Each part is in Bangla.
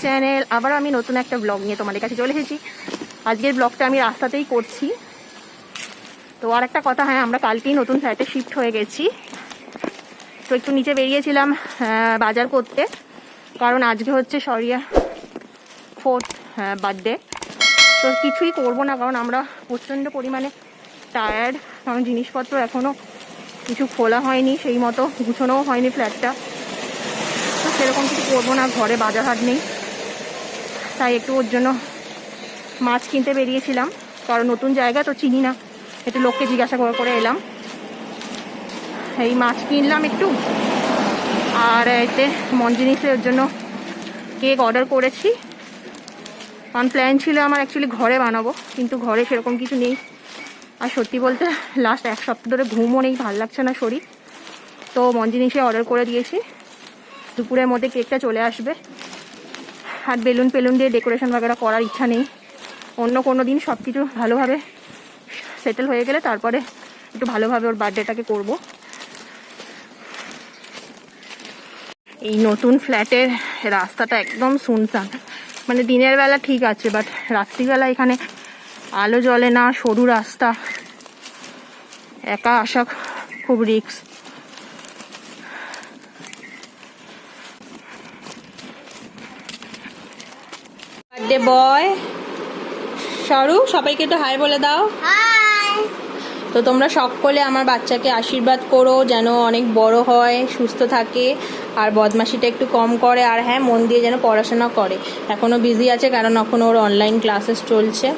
চ্যানেল। আবার আমি নতুন একটা ব্লগ নিয়ে তোমাদের কাছে চলে এসেছি। আজকের ব্লগটা আমি রাস্তাতেই করছি। তো আর একটা কথা, হ্যাঁ আমরা কালকেই নতুন ফ্ল্যাটে শিফট হয়ে গেছি। তো একটু নিচে বেরিয়েছিলাম বাজার করতে, কারণ আজকে হচ্ছে শৌর্যার 4th বার্থডে। তো কিছুই করবো না, কারণ আমরা প্রচণ্ড পরিমাণে টায়ার্ড, কারণ জিনিসপত্র এখনও কিছু খোলা হয়নি, সেই মতো গুছানোও হয়নি ফ্ল্যাটটা। তো সেরকম কিছু করবো না, ঘরে বাজার হাট নেই, তাই একটু ওর জন্য মাছ কিনতে বেরিয়েছিলাম। কারণ নতুন জায়গা তো চিনি না, একটু লোককে জিজ্ঞাসা করে করে এলাম। এই মাছ কিনলাম একটু, আর এতে মঞ্জিনিসের জন্য কেক অর্ডার করেছি। কারণ প্ল্যান ছিল আমার অ্যাকচুয়ালি ঘরে বানাবো, কিন্তু ঘরে সেরকম কিছু নেই। আর সত্যি বলতে লাস্ট এক সপ্তাহ ধরে ঘুমও নেই, ভালো লাগছে না শরীর। তো মঞ্জিনিসে অর্ডার করে দিয়েছি, দুপুরের মধ্যে কেকটা চলে আসবে। আর বেলুন পেলুন দিয়ে ডেকোরেশন বাগেরা করার ইচ্ছা নেই। অন্য কোনো দিন সব কিছু ভালোভাবে সেটেল হয়ে গেলে তারপরে একটু ভালোভাবে ওর বার্থডেটাকে করব। এই নতুন ফ্ল্যাটের রাস্তাটা একদম শুনশান, মানে দিনের বেলা ঠিক আছে, বাট রাত্রিবেলা এখানে আলো জ্বলে না, সরু রাস্তা, একা আসা খুব রিস্ক। বার্থডে বয় শাহরু, সবাইকে তো হাই বলে দাও। তো তোমরা সকলে আমার বাচ্চাকে আশীর্বাদ করো যেন অনেক বড় হয়, সুস্থ থাকে, আর বদমাশিটা একটু কম করে, আর হ্যাঁ মন দিয়ে যেন পড়াশোনা করে। এখনও বিজি আছে কারণ এখন ওর অনলাইন ক্লাসেস চলছে।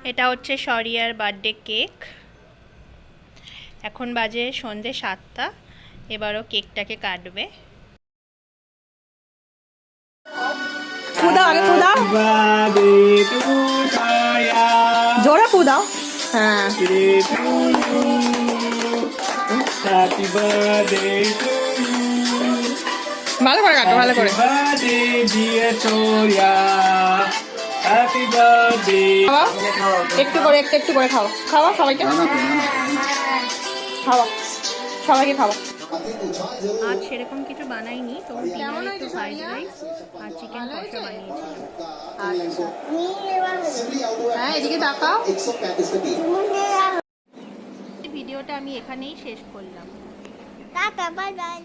এটা হচ্ছে শৌর্যার বার্থডে কেক। এখন বাজে সন্ধে 7টা, এবারও কেকটাকে কাটবে। আগে জোরে পুদাও। হ্যাঁ ভালো করে কাটো, ভালো করে। একটু করে একটু করে খাও, খাওয়া সবাইকে, খাওয়া সবাইকে খাওয়া। আজ সেরকম কিছু বানাইনি, তো একটু ফ্রাইড রাইস আর চিকেন কষা বানিয়েছিলাম। আচ্ছা হ্যাঁ এদিকে তাকাও। ভিডিওটা আমি এখানেই শেষ করলাম। Tata, bye bye.